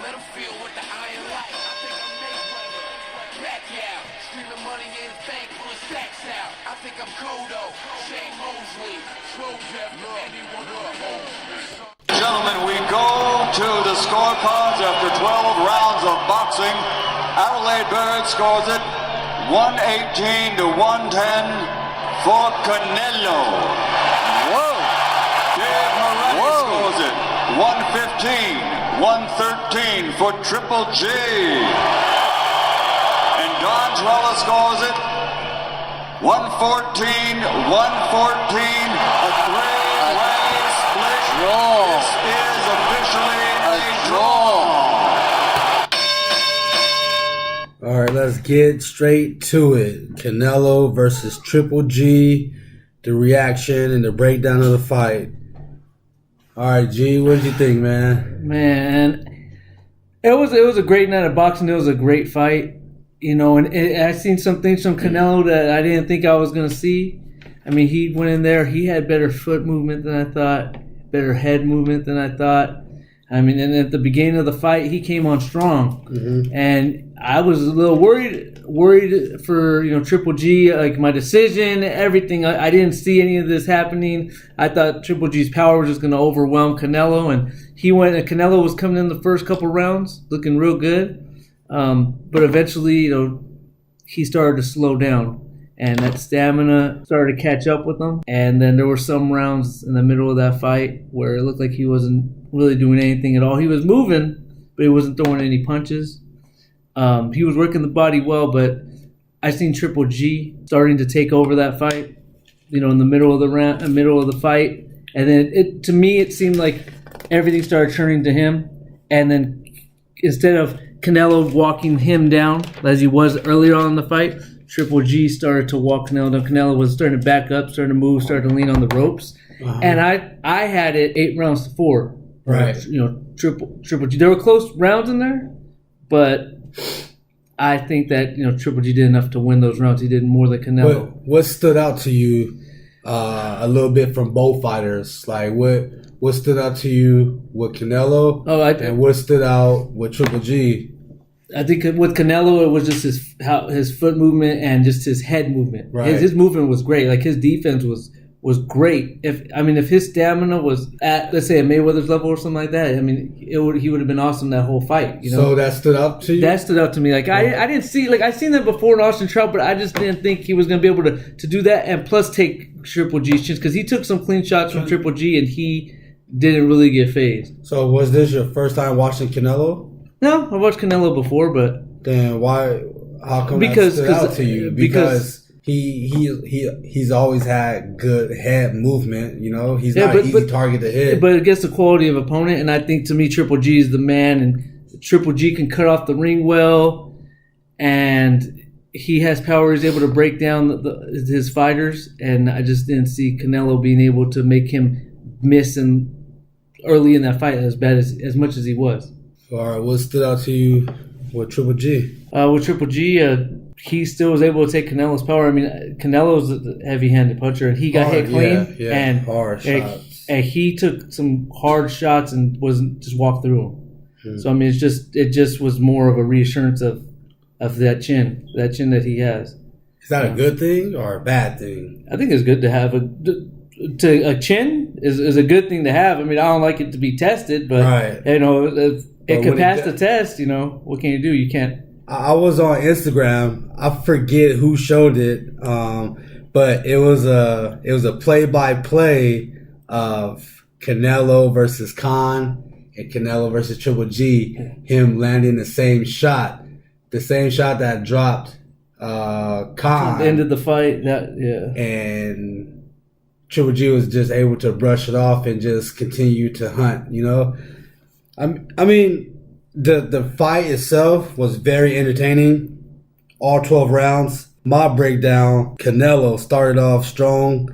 Let him feel what the iron like. I think I'm Mayweather. Back out. Streaming money in the bank, pulling stacks out. I think I'm Cotto. Shane Mosley. Slow Jeff. Anyone who holds me. Gentlemen, we go to the scorecards after 12 rounds of boxing. Adelaide Bird scores it 118 to 110 for Canelo. Whoa! Dave Moretti scores it 115. 113 for Triple G. And Don Trella scores it 114, 114, a three-way split. Draw. This is officially a draw. All right, let's get straight to it. Canelo versus Triple G, the reaction and the breakdown of the fight. All right, G, what did you think, man? Man, it was a great night of boxing. It was a great fight, you know. And I seen some things from Canelo that I didn't think I was gonna see. I mean, he went in there. He had better foot movement than I thought, better head movement than I thought. I mean, and at the beginning of the fight, he came on strong, and I was a little worried for Triple G, like my decision, everything. I didn't see any of this happening. I thought Triple G's power was just going to overwhelm Canelo, and he went. And Canelo was coming in the first couple rounds, looking real good, but eventually, he started to slow down. And that stamina started to catch up with him. And then there were some rounds in the middle of that fight where it looked like he wasn't really doing anything at all. He was moving, but he wasn't throwing any punches. He was working the body well, but I seen Triple G starting to take over that fight, in the middle of the fight. And then to me, it seemed like everything started turning to him. And then instead of Canelo walking him down as he was earlier on in the fight, Triple G started to walk Canelo down. Canelo was starting to back up, starting to move, starting to lean on the ropes. And I had it 8-4. Right. Triple G. There were close rounds in there, but I think that Triple G did enough to win those rounds. He did more than Canelo. What stood out to you a little bit from both fighters? Like what stood out to you with Canelo? And what stood out with Triple G? I think with Canelo, it was just his foot movement and just his head movement. Right. His movement was great. Like his defense was great. If his stamina was at, let's say, a Mayweather's level or something like that, I mean, he would have been awesome that whole fight. So that stood out to you? That stood out to me. Like I didn't see, I seen that before in Austin Trout, but I just didn't think he was going to be able to do that and plus take Triple G's chance because he took some clean shots from Triple G and he didn't really get phased. So was this your first time watching Canelo? No, I watched Canelo before, but then why? How come that stood out to you? Because he's always had good head movement. He's not an easy target to hit. But it gets the quality of opponent, and I think to me Triple G is the man, and Triple G can cut off the ring well, and he has power. He's able to break down his fighters, and I just didn't see Canelo being able to make him miss early in that fight as much as he was. All right, what stood out to you with Triple G? With Triple G, he still was able to take Canelo's power. I mean, Canelo's a heavy-handed puncher, and he got hit clean. And hard shots. And he took some hard shots and wasn't just walked through them. So I mean, it just was more of a reassurance of that chin that he has. Is that a good thing or a bad thing? I think it's good to have a chin is a good thing to have. I mean, I don't like it to be tested, but right. It can pass the test, What can you do? You can't. I was on Instagram. I forget who showed it, but it was a play-by-play of Canelo versus Khan and Canelo versus Triple G. Him landing the same shot that dropped Khan. Ended the fight. And Triple G was just able to brush it off and just continue to hunt. I mean, the fight itself was very entertaining. All 12 rounds. My breakdown, Canelo started off strong.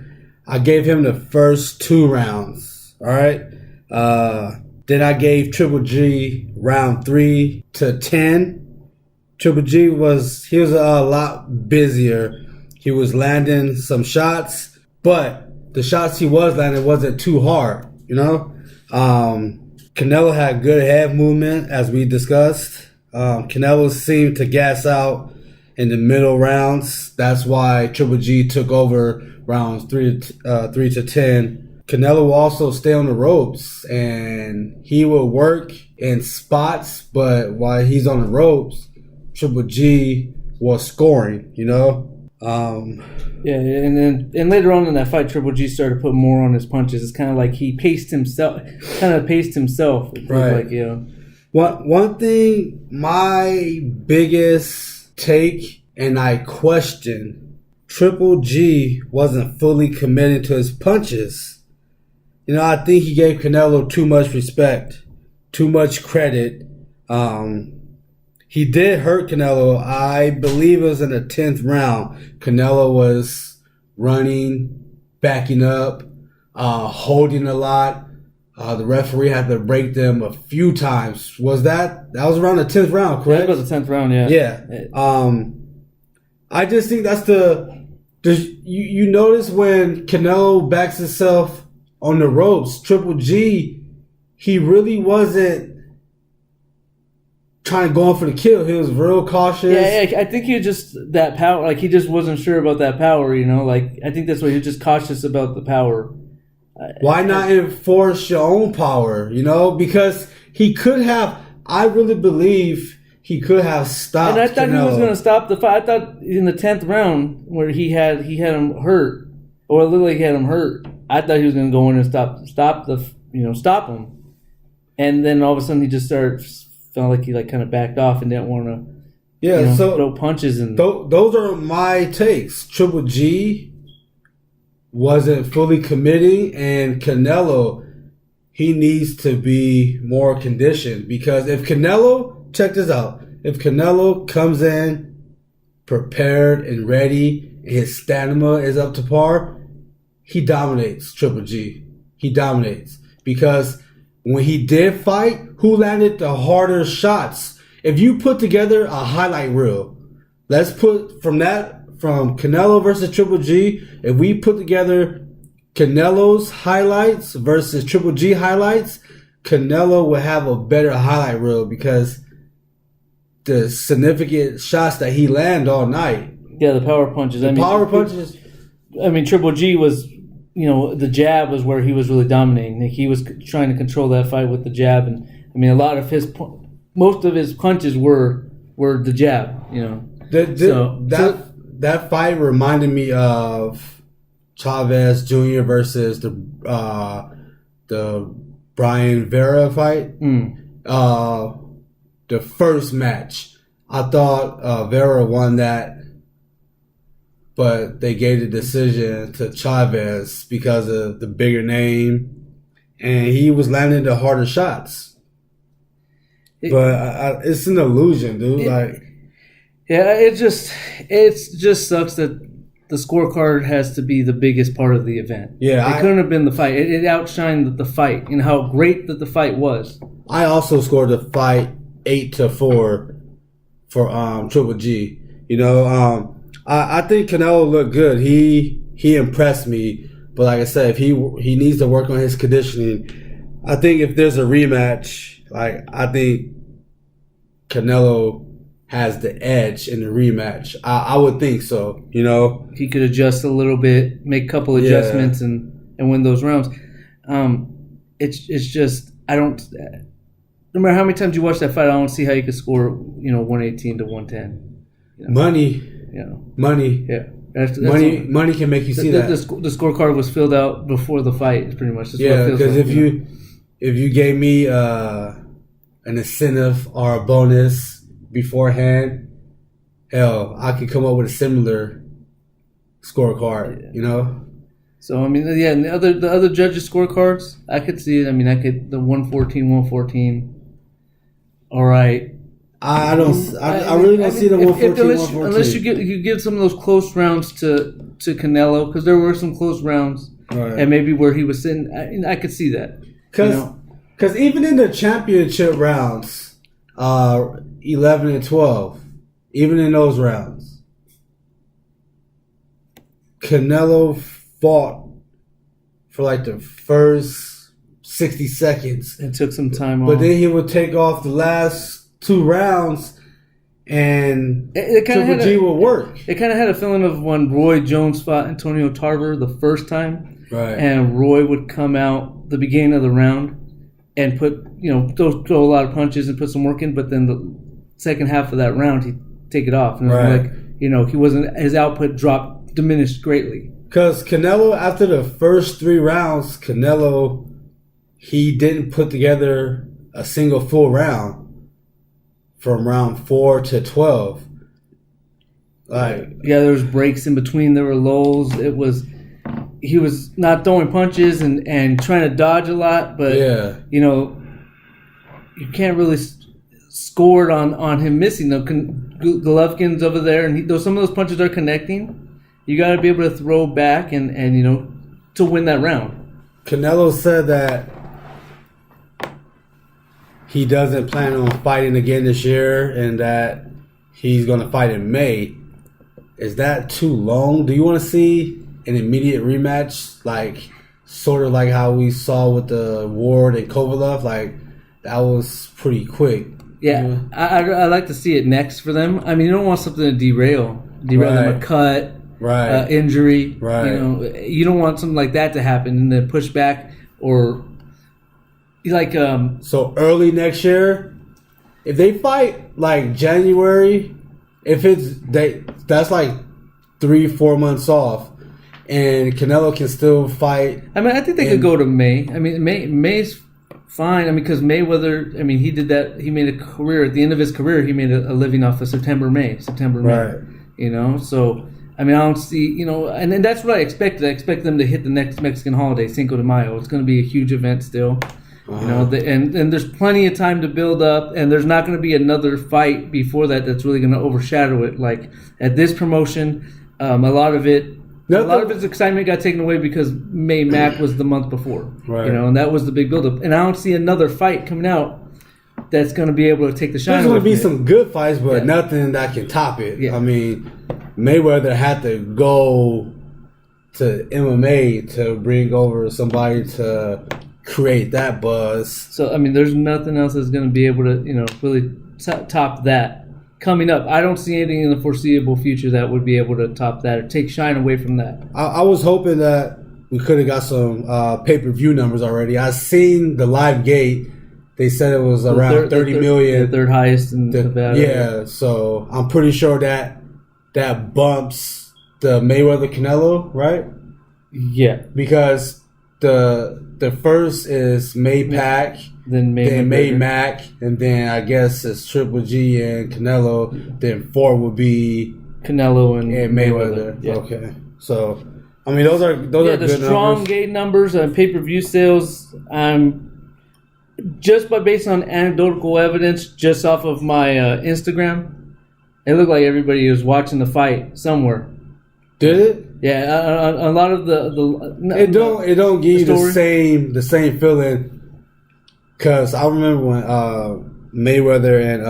I gave him the first 2 rounds. All right. Then I gave Triple G round 3 to 10. Triple G was a lot busier He was landing some shots, but the shots he was landing wasn't too hard, you know? Canelo had good head movement, as we discussed. Canelo seemed to gas out in the middle rounds. That's why Triple G took over rounds 3 to 10. Canelo will also stay on the ropes, and he will work in spots, but while he's on the ropes, Triple G was scoring, you know? Yeah, and later on in that fight, Triple G started putting more on his punches. It's kind of like he paced himself. Right. Like, you know. One thing, my biggest take, and I question, Triple G wasn't fully committed to his punches. You know, I think he gave Canelo too much respect, too much credit. He did hurt Canelo. I believe it was in the 10th round. Canelo was running, backing up, holding a lot. The referee had to break them a few times. That was around the 10th round, correct? That was the 10th round, yeah. Yeah. I just think that's you notice when Canelo backs himself on the ropes, Triple G, he really wasn't trying to go for the kill. He was real cautious. Yeah, I think he just that power. Like he just wasn't sure about that power. You know, like I think that's why he was just cautious about the power. Why not enforce your own power? You know, because he could have. I really believe he could have stopped. And I thought Canelo. he was going to stop the fight. I thought in the 10th round where he had him hurt, or it looked like he had him hurt. I thought he was going to go in and stop him. And then all of a sudden he just felt like he kind of backed off and didn't want to throw punches. And those are my takes. Triple G wasn't fully committing, and Canelo, he needs to be more conditioned, because if Canelo, check this out, if Canelo comes in prepared and ready, and his stamina is up to par, he dominates Triple G. He dominates. Because when he did fight, who landed the harder shots? If you put together a highlight reel, let's put from Canelo versus Triple G, if we put together Canelo's highlights versus Triple G highlights, Canelo will have a better highlight reel because the significant shots that he landed all night. Yeah, the power punches. Punches. I mean, Triple G was, the jab was where he was really dominating. Like, he was trying to control that fight with the jab, and I mean, most of his punches were the jab. That fight reminded me of Chavez Jr. versus the Brian Vera fight. The first match, I thought Vera won that, but they gave the decision to Chavez because of the bigger name, and he was landing the harder shots. But it's an illusion, dude. It just sucks that the scorecard has to be the biggest part of the event. Yeah, it couldn't have been the fight. It outshined the fight and how great that the fight was. I also scored the fight 8-4 for Triple G. I think Canelo looked good. He impressed me, but like I said, if he needs to work on his conditioning. I think if there's a rematch, I think Canelo has the edge in the rematch. I would think so. He could adjust a little bit, make a couple adjustments, and win those rounds. It's just I don't. No matter how many times you watch that fight, I don't see how you could score 118 to 110. Money. Money. Yeah. Money can make you see that. The scorecard was filled out before the fight, pretty much. Because if you gave me an incentive or a bonus beforehand, hell, I could come up with a similar scorecard. So and the other judges' scorecards, I could see it. I mean, the 114. All right. I really don't see the 114. Unless you give some of those close rounds to Canelo, because there were some close rounds, right. And maybe where he was sitting, I could see that. Because even in the championship rounds, 11 and 12, even in those rounds, Canelo fought for like the first 60 seconds. It took some time But off. then he would take off the last 2 rounds and It kinda Triple had G a- would work. It kind of had a feeling of when Roy Jones fought Antonio Tarver the first time, Right. and Roy would come out the beginning of the round and put, throw a lot of punches and put some work in, but then the second half of that round he'd take it off, and it was Right. like, he wasn't, his output diminished greatly. Because Canelo, after the first 3 rounds, he didn't put together a single full round from round 4 to 12. Like, Yeah, there was breaks in between, there were lulls. He was not throwing punches and trying to dodge a lot, but yeah. you can't really score it on him missing. Golovkin's over there, and some of those punches are connecting. You got to be able to throw back and to win that round. Canelo said that he doesn't plan on fighting again this year and that he's going to fight in May. Is that too long? Do you want to see an immediate rematch, like sort of like how we saw with the Ward and Kovalev? Like, that was pretty quick. Yeah, I like to see it next for them. I mean, you don't want something to derail them, a cut, Right. injury. Right. You don't want something like that to happen and then push back or like So early next year, if they fight like January, that's like 3-4 months off, and Canelo can still fight. I mean, I think they could go to May. I mean, May's fine. I mean, because Mayweather, he did that. He made a career. At the end of his career, he made a living off of September, May. Right. So, I don't see, and then that's what I expected. I expect them to hit the next Mexican holiday, Cinco de Mayo. It's going to be a huge event still. And there's plenty of time to build up, and there's not going to be another fight before that's really going to overshadow it. Like at this promotion, a lot of its excitement got taken away because May Mac was the month before, right. And that was the big buildup. And I don't see another fight coming out that's going to be able to take the shine. There's going to be some good fights, but nothing that can top it. Yeah. I mean, Mayweather had to go to MMA to bring over somebody to create that buzz. So, there's nothing else that's going to be able to, really top that coming up. I don't see anything in the foreseeable future that would be able to top that or take shine away from that. I was hoping that we could have got some pay-per-view numbers already. I seen the live gate. They said it was around 30 million. The third highest in Nevada. Yeah, so I'm pretty sure that bumps the Mayweather Canelo, right? Yeah. Because the first is Maypac, then May Mac, and then I guess it's Triple G and Canelo. Then 4 would be Canelo and Mayweather. Yeah. Okay, so those are the good strong numbers. gate numbers and pay-per-view sales. Just based on anecdotal evidence, just off of my Instagram, it looked like everybody was watching the fight somewhere. Did it? Yeah, a lot of It don't give you the same feeling. Cause I remember when Mayweather and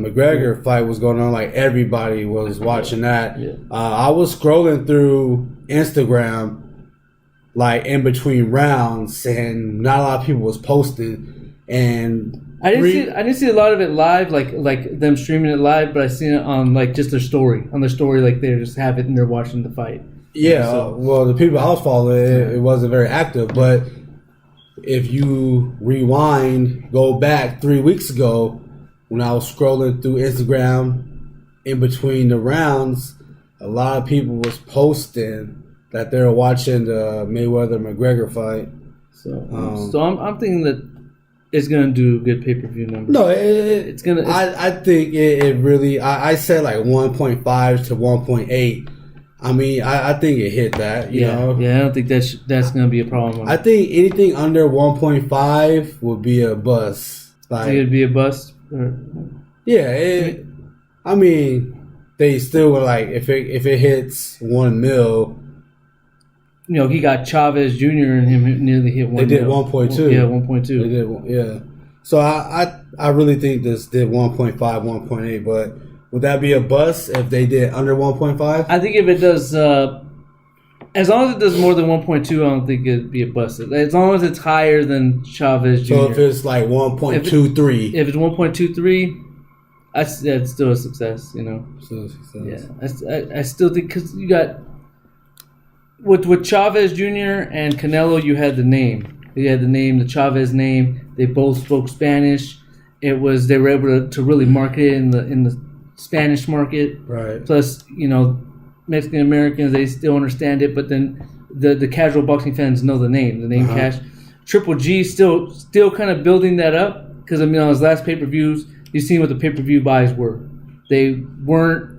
McGregor fight was going on, like everybody was watching that. Yeah. I was scrolling through Instagram, like in between rounds, and not a lot of people was posting. And I didn't see a lot of it live, like them streaming it live, but I seen it on like just their story. On their story, like they just have it and they're watching the fight. Yeah, well, the people I was following, it wasn't very active. But if you rewind, go back 3 weeks ago, when I was scrolling through Instagram in between the rounds, a lot of people was posting that they were watching the Mayweather-McGregor fight. So I'm thinking that it's gonna do good pay-per-view numbers. No, it's gonna. I think it really. I said like 1.5 to 1.8. I think it hit that. You know. Yeah, I don't think that's gonna be a problem. I think anything under 1.5 would be a bust. Think it'd be a bust. Yeah, they still were like if it hits 1 mil. He got Chavez Jr. and him nearly hit 1 mil. They did 1.2. Yeah, 1.2. They did, yeah. So I really think this did 1.5, 1.8. But would that be a bust if they did under 1.5? I think if it does As long as it does more than 1.2, I don't think it'd be a bust. As long as it's higher than Chavez Jr. So if it's like 1.23, if it's 1.23, that's still a success. You know. still a success. Yeah, I still think because you got with Chavez Jr. and Canelo, you had the name. You had the name, the Chavez name. They both spoke Spanish. They were able to really market it in the Spanish market. Right. Plus, you know, Mexican Americans, they still understand it, but then the casual boxing fans know the name Cash. Triple G still kind of building that up because I mean on his last pay-per-views, you've seen what the pay-per-view buys were. They weren't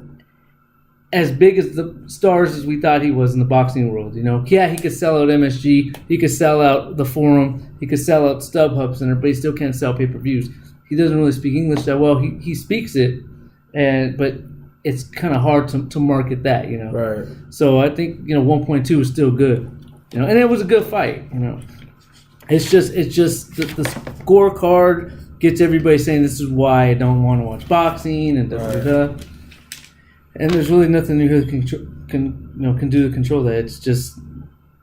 as big as the stars as we thought he was in the boxing world. You know, yeah, he could sell out MSG, he could sell out the Forum, he could sell out StubHub Center, but he still can't sell pay-per-views. He doesn't really speak English that well. He speaks it, but it's kind of hard to market that, you know. Right. So I think 1.2 is still good, you know, and it was a good fight, you know. It's just the scorecard gets everybody saying this is why I don't want to watch boxing and and there's really nothing you really can do to control that. It's just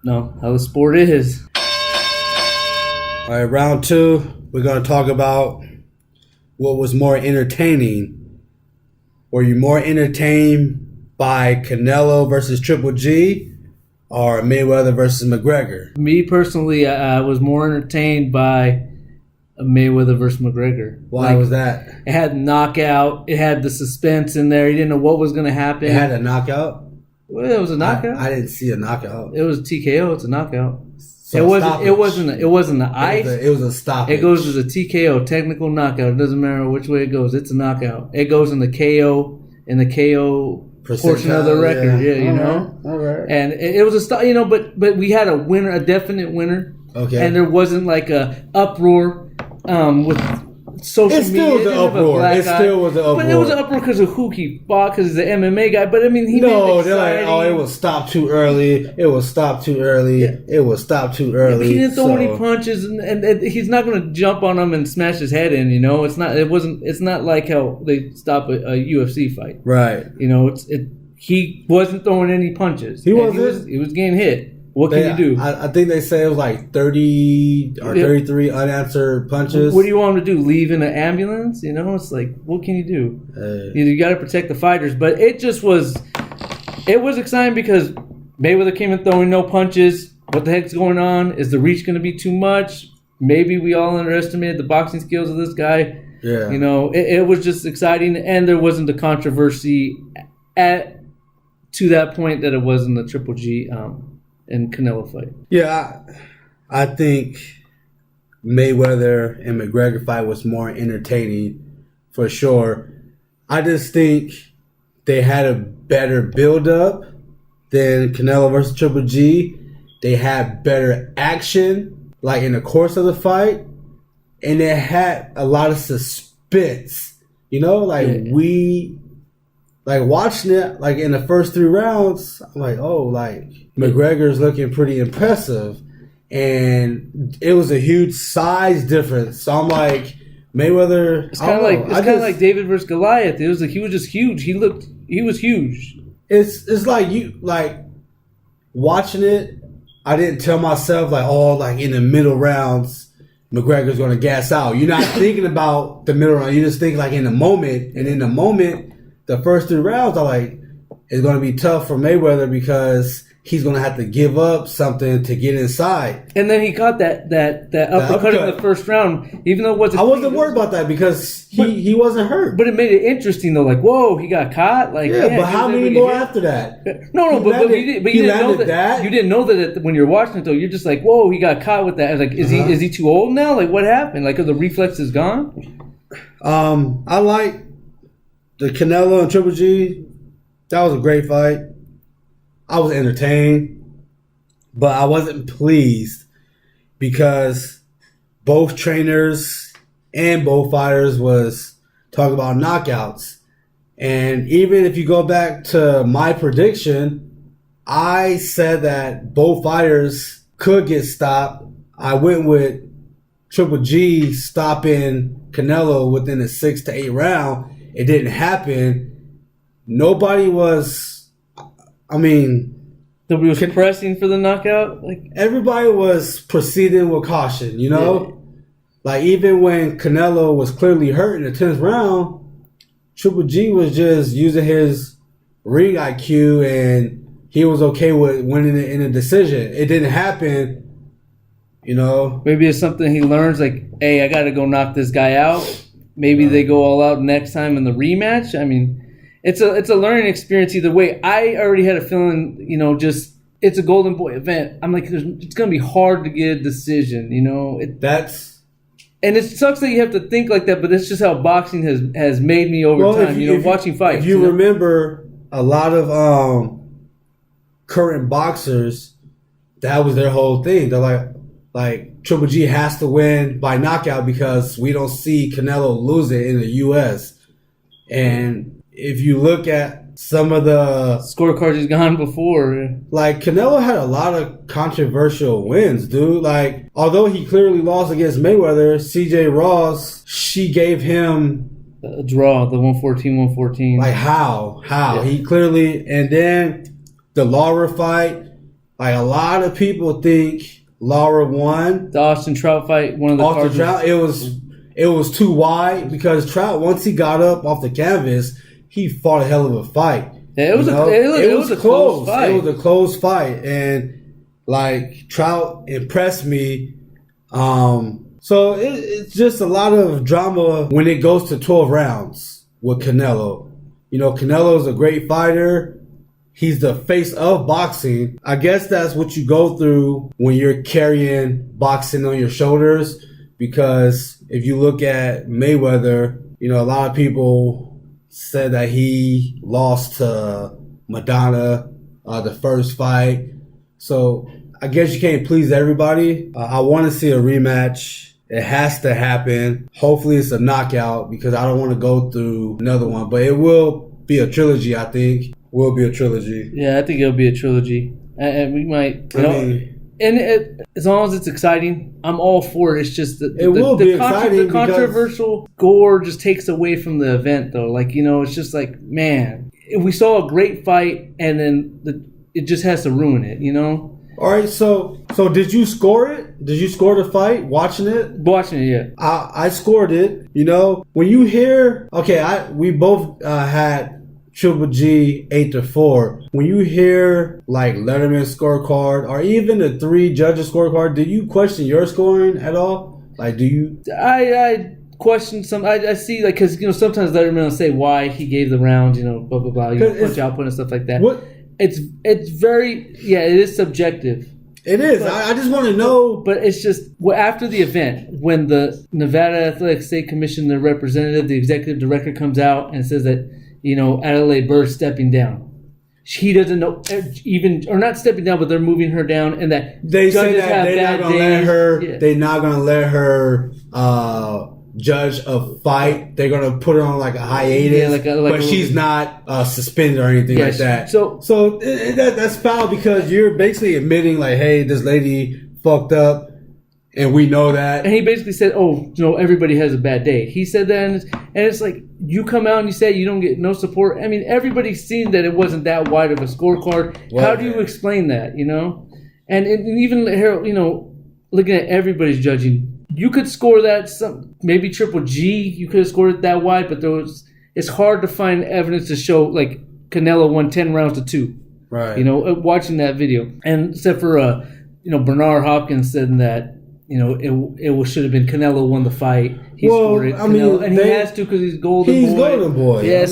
how the sport is. All right, round 2, we're going to talk about what was more entertaining. Were you more entertained by Canelo versus Triple G or Mayweather versus McGregor? Me personally, I was more entertained by Mayweather versus McGregor. Why was that? It had knockout. It had the suspense in there. You didn't know what was going to happen. It had a knockout? Well, it was a knockout. I didn't see a knockout. It was TKO. It's a knockout. So It wasn't the ice. It was a stoppage. It goes as a TKO, technical knockout. It doesn't matter which way it goes. It's a knockout. It goes in the KO portion of the record. Yeah, you know. All right. And it was a stop. You know, but we had a winner, a definite winner. Okay. And there wasn't like a uproar with social media. It still was an uproar. But it was an uproar because of who he fought, because he's an MMA guy. But I mean, he made it exciting. They're like, it was stopped too early. It was stopped too early. Yeah. It was stopped too early. He didn't throw any punches, and he's not going to jump on him and smash his head in. You know, it's not like how they stop a UFC fight. Right. You know, he wasn't throwing any punches. He wasn't. He was getting hit. What can you do? I think they say it was like 30 or 33 unanswered punches. What do you want him to do? Leave in an ambulance? You know, it's like, what can you do? You got to protect the fighters. But it was exciting because Mayweather came in throwing no punches. What the heck's going on? Is the reach going to be too much? Maybe we all underestimated the boxing skills of this guy. Yeah. You know, it was just exciting, and there wasn't the controversy to that point that it was in the Triple G and Canelo fight. Yeah, I think Mayweather and McGregor fight was more entertaining for sure. I just think they had a better build-up than Canelo versus Triple G. They had better action, like in the course of the fight, and they had a lot of suspense. You know, watching it, like in the first 3 rounds, I'm like, McGregor's looking pretty impressive. And it was a huge size difference. So I'm like, Mayweather. It's kind of like David versus Goliath. He was just huge. He was huge. It's like watching it, I didn't tell myself in the middle rounds, McGregor's going to gas out. You're not thinking about the middle round. You just think in the moment. And in the moment, the first 3 rounds are it's going to be tough for Mayweather because he's going to have to give up something to get inside. And then he caught that uppercut in the first round, even though it wasn't. I wasn't worried about that because he wasn't hurt. But it made it interesting though. Like, whoa, he got caught. But how many more after that? No, but you didn't know that. You didn't know that when you're watching it though. You're just like, whoa, he got caught with that. Like, is he too old now? Like, what happened? Like, are the reflexes gone? I like the Canelo and Triple G. That was a great fight. I was entertained, but I wasn't pleased because both trainers and both fighters was talking about knockouts. And even if you go back to my prediction, I said that both fighters could get stopped. I went with Triple G stopping Canelo within the 6 to 8 round. It didn't happen. Nobody was... Nobody was pressing for the knockout. Like everybody was proceeding with caution, you know? Yeah. Like, even when Canelo was clearly hurt in the 10th round, Triple G was just using his ring IQ, and he was okay with winning it in a decision. It didn't happen, you know? maybe it's something he learns. Like, hey, I got to go knock this guy out. Maybe they go all out next time in the rematch. I mean, it's a learning experience either way. I already had a feeling, you know, just it's a Golden Boy event. I'm like, it's going to be hard to get a decision, you know? And it sucks that you have to think like that, but it's just how boxing has made me over time. You know, watching fights. If you remember, a lot of current boxers, that was their whole thing. They're like Triple G has to win by knockout because we don't see Canelo lose it in the U.S. And if you look at some of the scorecards he's gone before, like Canelo had a lot of controversial wins, dude. Like, although he clearly lost against Mayweather, CJ Ross, she gave him a draw, the 114. Like, how? Yeah. He clearly, and then the Lara fight, like, a lot of people think Lara won. The Austin Trout fight, one of the Austin Trout, it was too wide because Trout, once he got up off the canvas, he fought a hell of a fight. Yeah, it was a close fight. It was a close fight, and like Trout impressed me. So it's just a lot of drama when it goes to 12 rounds with Canelo. You know, Canelo's a great fighter. He's the face of boxing. I guess that's what you go through when you're carrying boxing on your shoulders. Because if you look at Mayweather, you know, a lot of people said that he lost to Madonna the first fight. So I guess you can't please everybody. I want to see a rematch. It has to happen. Hopefully it's a knockout because I don't want to go through another one. But it will be a trilogy, I think. Will be a trilogy. Yeah, I think it'll be a trilogy. And we might, as long as it's exciting, I'm all for it. It's just the controversial gore just takes away from the event, though. Like, you know, it's just like, man, we saw a great fight, and then it just has to ruin it, you know? All right, so did you score it? Did you score the fight watching it? Watching it, yeah. I scored it. You know, when you hear, we both had Triple G 8-4. When you hear like Letterman's scorecard or even the 3 judges scorecard, do you question your scoring at all? Like, do you? I question some. I see, like, because, you know, sometimes Letterman will say why he gave the round, you know, blah blah blah, you know, punch output and stuff like that. What? It's very, yeah, it is subjective. It is. I just want to know. But it's just, after the event, when the Nevada Athletic State Commission, the representative, the executive director comes out and says that, you know, Adelaide Bird's stepping down. He doesn't know or not stepping down, but they're moving her down, and that they say that they're not going to let her. Yeah. They're not going to let her judge a fight. They're going to put her on like a hiatus, but she's not suspended or anything like that. So that's foul because you're basically admitting like, hey, this lady fucked up, and we know that. And he basically said, oh, you know, everybody has a bad day. He said that, and it's like, you come out and you say you don't get no support. I mean, everybody's seen that it wasn't that wide of a scorecard. Well, how do you explain that, you know? And even, you know, looking at everybody's judging, you could score that, maybe Triple G, you could have scored it that wide, but it's hard to find evidence to show, like, Canelo won 10 rounds to 2. Right. You know, watching that video. And except for, you know, Bernard Hopkins said that, you know, it should have been Canelo won the fight. He scored it. And he has to because he's Golden Boy. He's Golden Boy. Yeah,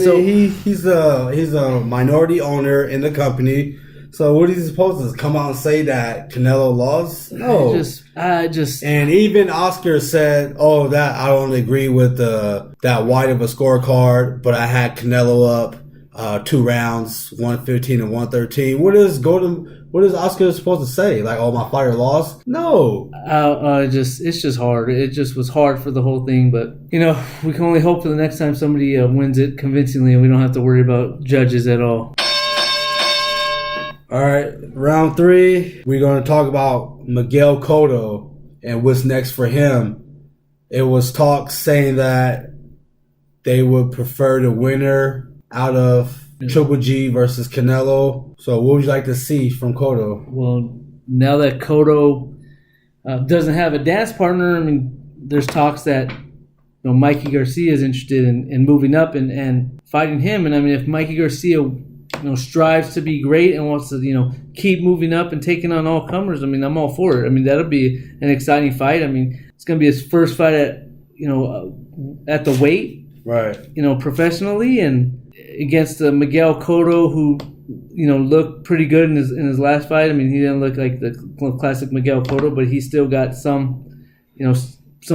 he's a minority owner in the company. So what is he supposed to come out and say that Canelo lost? No. I just. And even Oscar said, "Oh, that I don't agree with that wide of a scorecard, but I had Canelo up 2 rounds, 115 and 113." What is Oscar supposed to say? Like, oh, my fighter lost? No. It's just hard. It just was hard for the whole thing. But, you know, we can only hope for the next time somebody wins it convincingly and we don't have to worry about judges at all. All right, round 3, we're going to talk about Miguel Cotto and what's next for him. It was talk saying that they would prefer the winner out of Triple G versus Canelo. So what would you like to see from Cotto? Well, now that Cotto doesn't have a dance partner, I mean, there's talks that Mikey Garcia is interested in moving up and fighting him. And I mean, if Mikey Garcia strives to be great and wants to keep moving up and taking on all comers, I mean, I'm all for it. I mean, that'll be an exciting fight. I mean, it's going to be his first fight at the weight, right? Professionally, and against Miguel Cotto, who looked pretty good in his last fight. I mean, he didn't look like the classic Miguel Cotto, but he still got some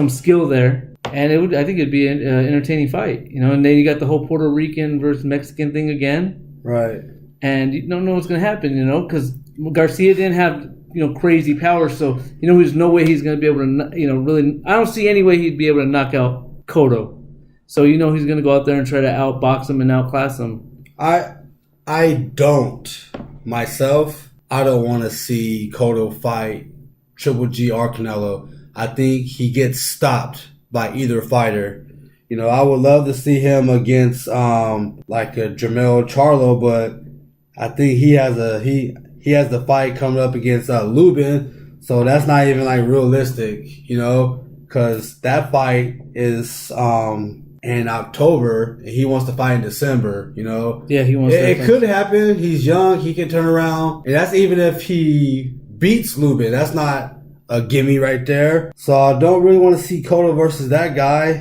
skill there. And I think it'd be an entertaining fight, And then you got the whole Puerto Rican versus Mexican thing again, right? And you don't know what's going to happen, because Garcia didn't have crazy power, so there's no way he's going to be able to really. I don't see any way he'd be able to knock out Cotto. So he's going to go out there and try to outbox him and outclass him. I don't myself. I don't want to see Cotto fight Triple G or Canelo. I think he gets stopped by either fighter. I would love to see him against like a Jermell Charlo, but I think he has the fight coming up against Lubin, so that's not even like realistic, because that fight is in October and he wants to fight in December, Yeah, he wants. It could happen. He's young. He can turn around, and that's even if he beats Lubin. That's not a gimme right there. So I don't really want to see Cotto versus that guy.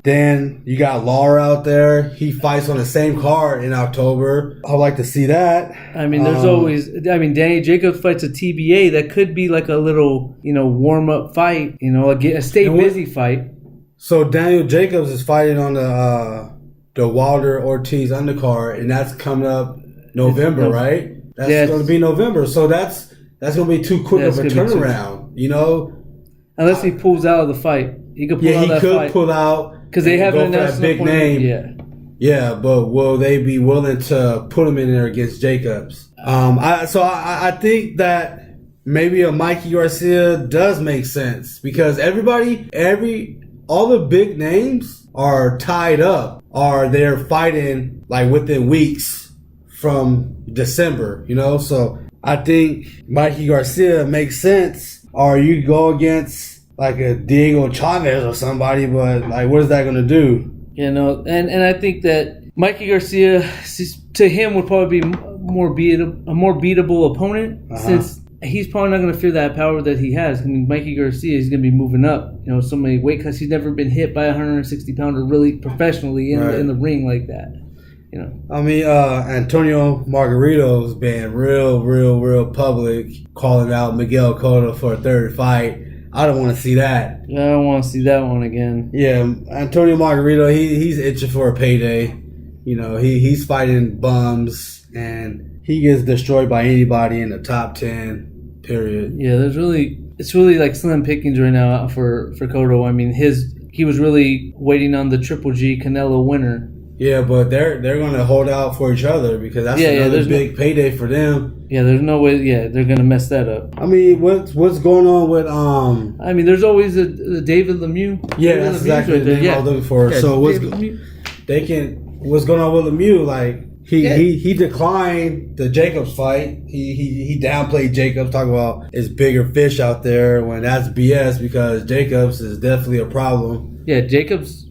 Then you got Lara out there. He fights on the same card in October. I'd like to see that. I mean, there's always. I mean, Danny Jacobs fights a TBA. That could be like a little, warm up fight. A stay busy fight. So Daniel Jacobs is fighting on the Wilder Ortiz undercard, and that's coming up November, right? That's going to be November. So that's going to be too quick of a turnaround, Unless he pulls out of the fight. He could pull out that fight. Yeah, he could pull out. Because they haven't announced that big name. Yeah. Yeah, but will they be willing to put him in there against Jacobs? I think that maybe a Mikey Garcia does make sense because all the big names are tied up or they're fighting like within weeks from December, So I think Mikey Garcia makes sense. Or you go against like a Diego Chavez or somebody, but like, what is that going to do? And I think that Mikey Garcia, to him, would probably be a more beatable opponent since he's probably not going to fear that power that he has. I mean, Mikey Garcia is going to be moving up, so many weight cuts. He's never been hit by a 160-pounder really professionally in the ring like that. I mean, Antonio Margarito's been real public calling out Miguel Cotto for a third fight. I don't want to see that. I don't want to see that one again. Yeah, Antonio Margarito, he's itching for a payday. He's fighting bums, and he gets destroyed by anybody in the top 10, period. Yeah, it's really like slim pickings right now for Cotto. I mean, he was really waiting on the Triple G Canelo winner. Yeah, but they're going to hold out for each other because that's another big payday for them. Yeah, there's no way. Yeah, they're going to mess that up. I mean, what's going on with I mean, there's always a David Lemieux. Yeah, David that's Lemieux's exactly the name I was looking for. Yeah, so what's going on with Lemieux? Like he declined the Jacobs fight. He downplayed Jacobs, talking about it's bigger fish out there when that's BS because Jacobs is definitely a problem. Yeah, Jacobs.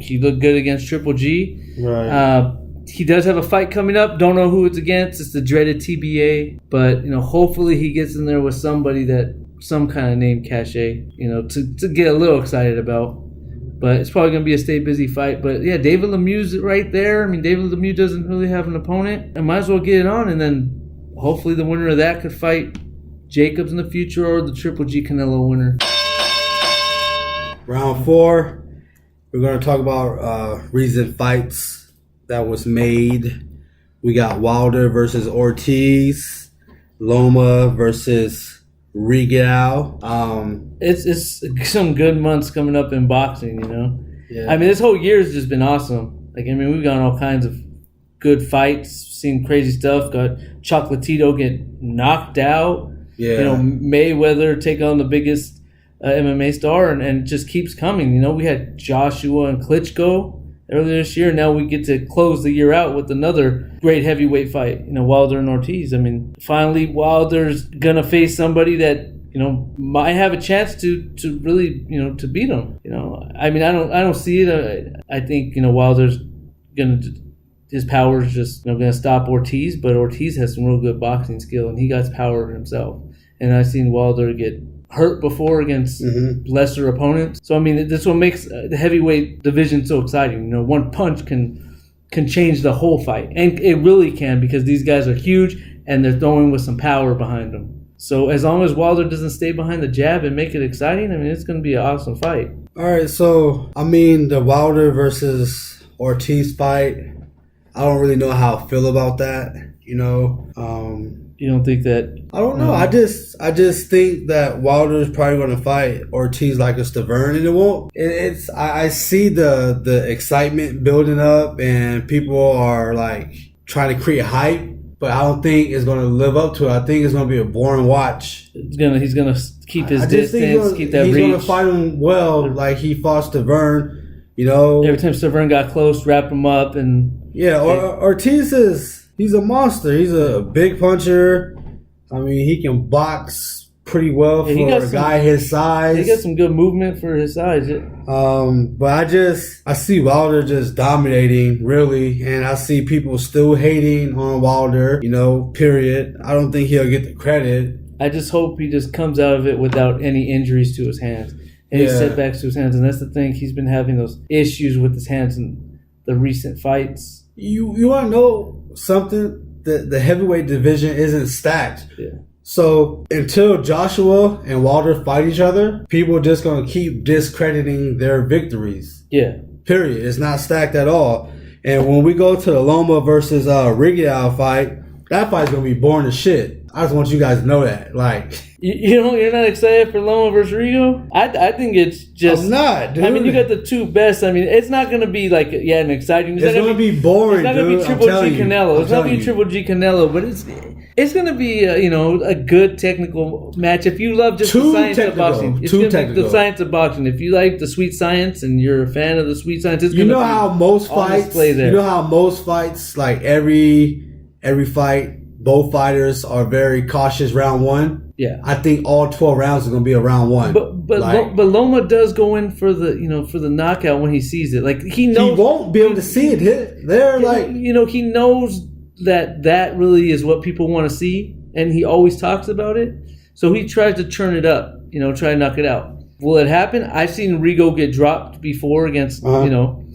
He looked good against Triple G. Right. He does have a fight coming up. Don't know who it's against. It's the dreaded TBA. But, hopefully he gets in there with somebody that some kind of name cachet, to get a little excited about. But it's probably going to be a stay busy fight. But, yeah, David Lemieux's right there. I mean, David Lemieux doesn't really have an opponent. And might as well get it on. And then hopefully the winner of that could fight Jacobs in the future or the Triple G Canelo winner. Round 4. We're going to talk about recent fights that was made. We got Wilder versus Ortiz, Loma versus Regal. It's some good months coming up in boxing, Yeah. I mean, this whole year has just been awesome. Like, I mean, we've got all kinds of good fights, seen crazy stuff. Got Chocolatito get knocked out. Yeah. Mayweather take on the biggest MMA star, and it just keeps coming. We had Joshua and Klitschko. earlier this year. Now we get to close the year out with another great heavyweight fight. Wilder and Ortiz. I mean, finally Wilder's gonna face somebody that might have a chance to really to beat him. I mean, I don't see it. I think Wilder's gonna. His power is just going to stop Ortiz, but Ortiz has some real good boxing skill, and he got power himself. And I've seen Wilder get hurt before against lesser opponents. So I mean, that's what makes the heavyweight division so exciting. One punch can change the whole fight, and it really can, because these guys are huge and they're throwing with some power behind them. So as long as Wilder doesn't stay behind the jab and make it exciting, I mean, it's going to be an awesome fight. All right, so I mean, the Wilder versus Ortiz fight, I don't really know how I feel about that. You don't think that? I don't know. I just think that Wilder is probably going to fight Ortiz like a Stavern, and it won't. I see the excitement building up, and people are like trying to create hype, but I don't think it's going to live up to it. I think it's going to be a boring watch. He's gonna keep his distance, keep that reach. He's going to fight him well, like he fought Stavern. Every time Stavern got close, wrap him up, and Ortiz he's a monster. He's a big puncher. I mean, he can box pretty well for a guy his size. He got some good movement for his size. But I see Wilder just dominating, really, and I see people still hating on Wilder. Period. I don't think he'll get the credit. I just hope he just comes out of it without any injuries to his hands. Any setbacks to his hands, and that's the thing. He's been having those issues with his hands in the recent fights. You want to know something? The heavyweight division isn't stacked. Yeah. So until Joshua and Wilder fight each other, people are just going to keep discrediting their victories. Yeah. Period. It's not stacked at all. And when we go to the Loma versus Rigondeaux fight, that fight's going to be boring as shit. I just want you guys to know that. You're not excited for Loma versus Rigo? I think it's just. I'm not, dude. I mean, you got the two best. I mean, it's not going to be an exciting. It's going to be boring. It's not going to be Triple G Canelo. It's not going to be Triple G Canelo, but it's going to be a good technical match. If you love just the science of boxing, it's going to be the science of boxing. If you like the sweet science and you're a fan of the sweet science, it's going to be how most fights. You know how most fights, like every fight, both fighters are very cautious round one. Yeah, I think all 12 rounds are going to be a round one. But Loma does go in for the knockout when he sees it. Like he knows he won't be able to see it. He knows that really is what people want to see, and he always talks about it. So he tries to turn it up. Try to knock it out. Will it happen? I've seen Rigo get dropped before against when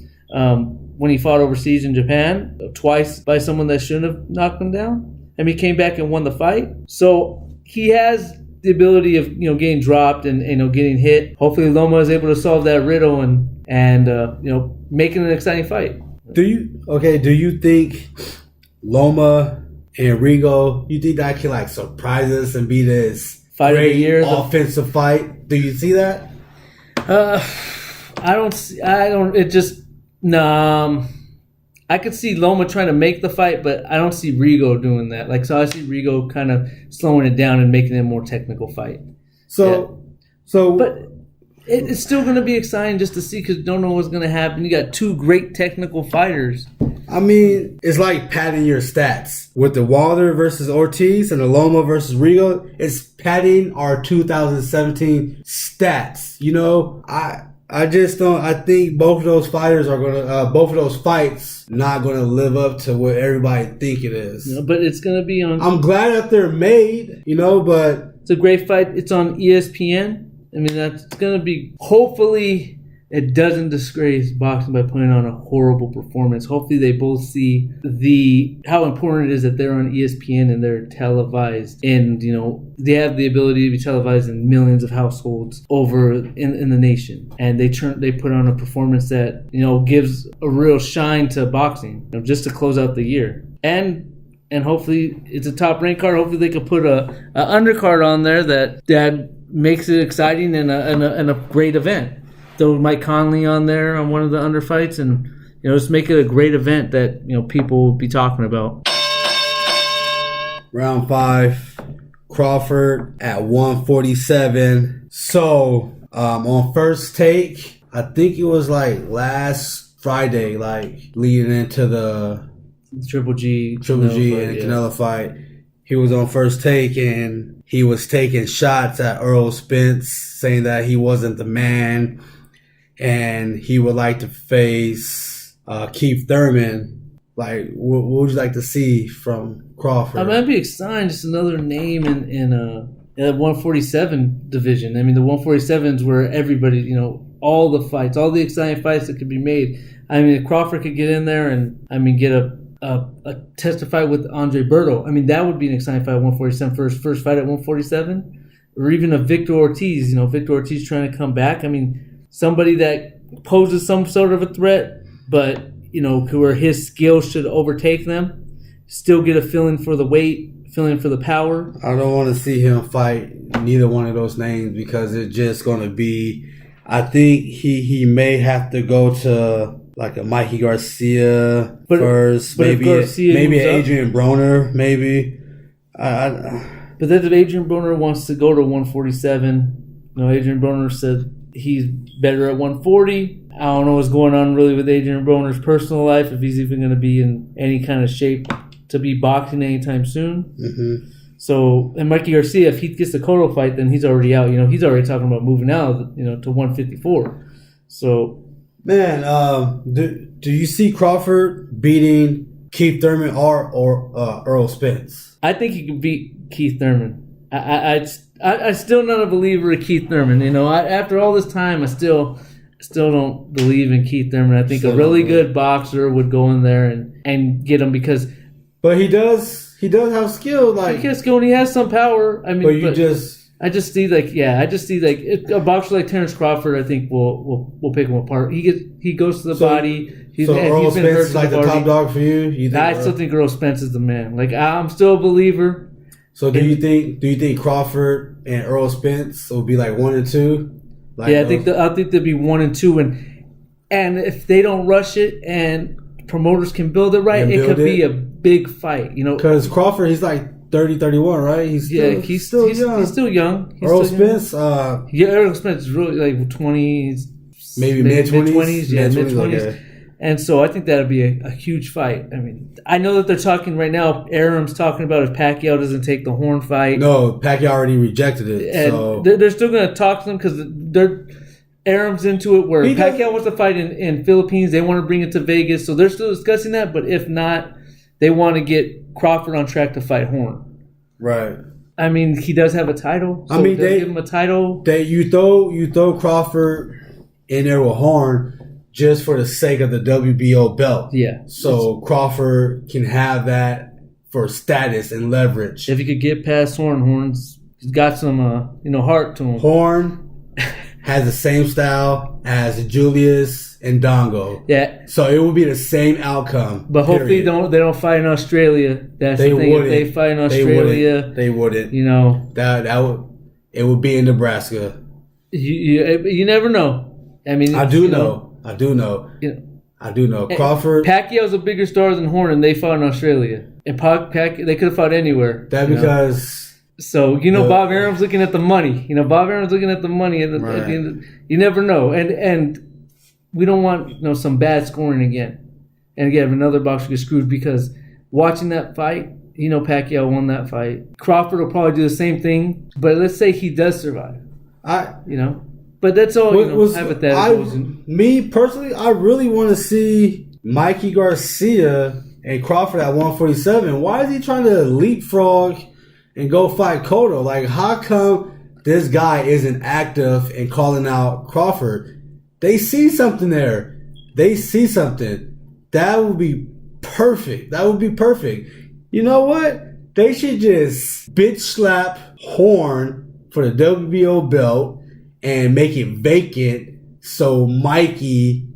he fought overseas in Japan twice by someone that shouldn't have knocked him down. And he came back and won the fight. So he has the ability of getting dropped and getting hit. Hopefully Loma is able to solve that riddle and making an exciting fight. Do you think Loma and Rigo, you think that can surprise us and be this fight of the year, offensive fight? Do you see that? I could see Loma trying to make the fight, but I don't see Rigo doing that. So I see Rigo kind of slowing it down and making it a more technical fight. But it's still going to be exciting just to see, because you don't know what's going to happen. You got two great technical fighters. I mean, it's like padding your stats. With the Wilder versus Ortiz and the Loma versus Rigo, it's padding our 2017 stats. I just don't. I think both of those fighters are gonna. Both of those fights not gonna live up to what everybody think it is. But it's gonna be on. I'm glad that they're made, but it's a great fight. It's on ESPN. I mean, that's gonna be. Hopefully, it doesn't disgrace boxing by putting on a horrible performance. Hopefully, they both see how important it is that they're on ESPN and they're televised, and they have the ability to be televised in millions of households over in the nation, and they put on a performance that gives a real shine to boxing, just to close out the year, and hopefully it's a top ranked card. Hopefully, they could put a undercard on there that makes it exciting and a great event. Throw Mike Conley on there on one of the underfights, and just make it a great event that people will be talking about. Round 5, Crawford at 147. So on first take, I think it was last Friday, like leading into the Triple G and fight, Canelo fight. He was on First Take and he was taking shots at Errol Spence, saying that he wasn't the man and he would like to face Keith Thurman. Like, what would you like to see from Crawford? I might be excited. Just another name in the 147 division. I mean, the 147s where everybody, you know, all the fights, all the exciting fights that could be made. I mean, if Crawford could get in there and, I mean, get a test fight with Andre Berto, I mean, that would be an exciting fight at 147 for his first fight at 147. Or even a Victor Ortiz, you know, Victor Ortiz trying to come back. I mean, somebody that poses some sort of a threat, but, you know, where his skills should overtake them, still get a feeling for the weight, feeling for the power. I don't want to see him fight neither one of those names because it's just going to be, I think he may have to go to like a Mikey Garcia first, maybe Adrian Broner, maybe. But then if Adrian Broner wants to go to 147, you know, Adrian Broner said he's better at 140. I don't know what's going on really with Adrian Broner's personal life, if he's even going to be in any kind of shape to be boxing anytime soon. Mm-hmm. So, and Mikey Garcia, if he gets the Cotto fight, then he's already out. You know, he's already talking about moving out, you know, to 154. So, man, do you see Crawford beating Keith Thurman or Errol Spence? I think he could beat Keith Thurman. I still not a believer of Keith Thurman. You know, after all this time, I still don't believe in Keith Thurman. I think a really good boxer would go in there and get him because. But he does have skill. Like, he has skill and he has some power. I mean, I just see a boxer like Terence Crawford. I think will pick him apart. He goes to the body. Errol Spence is like the top dog for you. I still think Errol Spence is the man. Like, I'm still a believer. So do you think Crawford and Errol Spence will be like 1 and 2? Like I think they'll be 1 and 2, and if they don't rush it and promoters can build it right, it could be a big fight. You know, because Crawford, he's like 30, 31, right? He's still young. He's still young. Errol Spence, Errol Spence is really like 20s, maybe mid-20s. Yeah, mid-20s. Okay. And so I think that would be a huge fight. I mean, I know that they're talking right now. Aram's talking about if Pacquiao doesn't take the Horn fight. No, Pacquiao already rejected it. And so they're still going to talk to them because Aram's into it. Where Pacquiao wants to fight in Philippines, they want to bring it to Vegas, so they're still discussing that. But if not, they want to get Crawford on track to fight Horn. Right. I mean, he does have a title. So they give him a title. You throw Crawford in there with Horn just for the sake of the WBO belt. Yeah. So Crawford can have that for status and leverage. If he could get past Horn's got some heart to him. Horn has the same style as Julius and Dongo. Yeah. So it will be the same outcome. But hopefully they don't fight in Australia. That's the thing. Wouldn't. If they fight in Australia, they wouldn't. You know, it would be in Nebraska. You never know. I mean, I do know. Crawford. Pacquiao's a bigger star than Horn, and they fought in Australia. And they could have fought anywhere. Because. So Bob Arum's looking at the money. Bob Arum's looking at the money, and at the end, you never know. And we don't want some bad scoring again. And again, another boxer gets screwed because watching that fight, Pacquiao won that fight. Crawford will probably do the same thing, but let's say he does survive. But that's all hypothetical. Me personally, I really want to see Mikey Garcia and Crawford at 147. Why is he trying to leapfrog and go fight Cotto? Like, how come this guy isn't active and calling out Crawford? They see something there. They see something. That would be perfect. You know what? They should just bitch slap Horn for the WBO belt and make it vacant so Mikey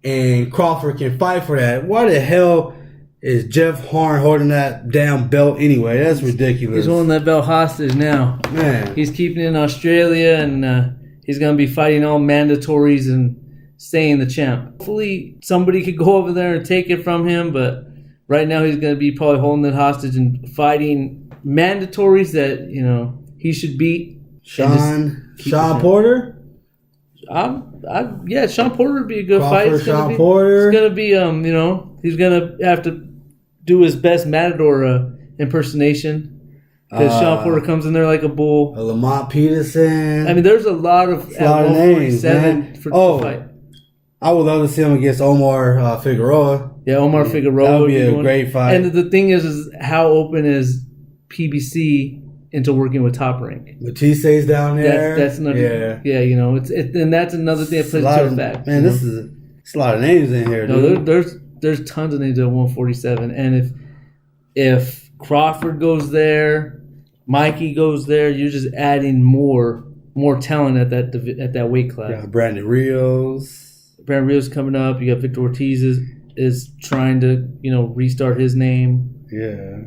and Crawford can fight for that. Why the hell is Jeff Horn holding that damn belt anyway? That's ridiculous. He's holding that belt hostage now. Man. He's keeping it in Australia, and he's going to be fighting all mandatories and staying the champ. Hopefully somebody could go over there and take it from him, but right now he's going to be probably holding it hostage and fighting mandatories that, he should beat. Sean Porter? Yeah, Sean Porter would be a good fight. Sean Porter. It's gonna be he's gonna have to do his best Matador impersonation because Sean Porter comes in there like a bull. Lamont Peterson. I mean, there's a lot of at 147 for the fight. I would love to see him against Omar Figueroa. Yeah, Omar Figueroa that would be a great fight. And the thing is how open is PBC into working with Top Rank? Batiste's down there. That's another. Yeah, and that's another thing that plays to the fact. Man, it's a lot of names in here. No, dude. there's tons of names at 147, and if Crawford goes there, Mikey goes there, you're just adding more talent at that weight class. Yeah, Brandon Rios. Brandon Rios coming up. You got Victor Ortiz is trying to restart his name. Yeah,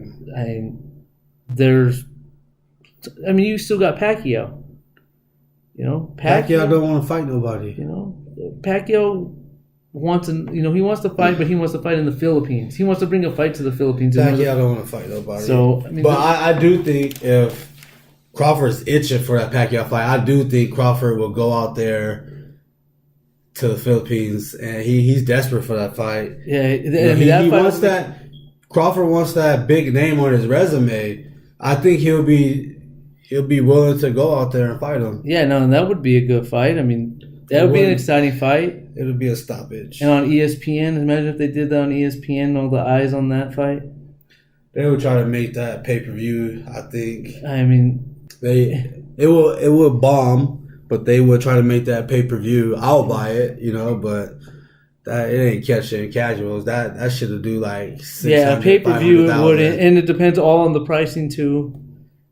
you still got Pacquiao. Pacquiao don't want to fight nobody. Pacquiao wants he wants to fight, but he wants to fight in the Philippines. He wants to bring a fight to the Philippines. Pacquiao don't want to fight nobody. So, I do think if Crawford's itching for that Pacquiao fight, I do think Crawford will go out there to the Philippines, and he's desperate for that fight. Yeah, he wants that. Crawford wants that big name on his resume. I think he'll be willing to go out there and fight him. Yeah, no, and that would be a good fight. I mean, that would be an exciting fight. It would be a stoppage. And on ESPN, imagine if they did that on ESPN, all the eyes on that fight. They would try to make that pay-per-view, I think. I mean, it will bomb. But they would try to make that pay-per-view. I'll buy it, but that it ain't catching casuals. That should do like pay-per-view it wouldn't, and it depends all on the pricing too.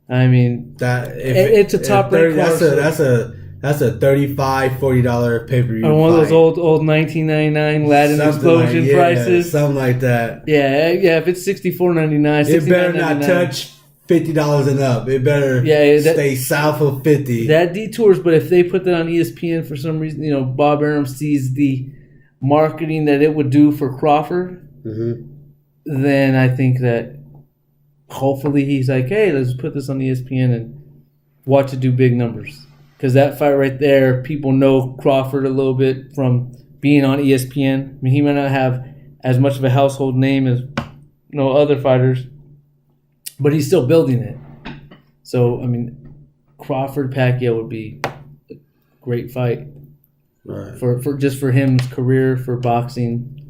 I mean, it's a top rank card. That's a $35, $40 pay-per-view. On one of those old 1999 Latin explosion prices, something like that. Yeah. If it's $64.99, it better not touch $50 and up. It better stay south of 50. That detours, but if they put that on ESPN for some reason, Bob Arum sees the marketing that it would do for Crawford, then I think that hopefully he's like, hey, let's put this on ESPN and watch it do big numbers. Because that fight right there, people know Crawford a little bit from being on ESPN. I mean, he might not have as much of a household name as other fighters, but he's still building it. So, I mean, Crawford-Pacquiao would be a great fight. Right. For his career, for boxing.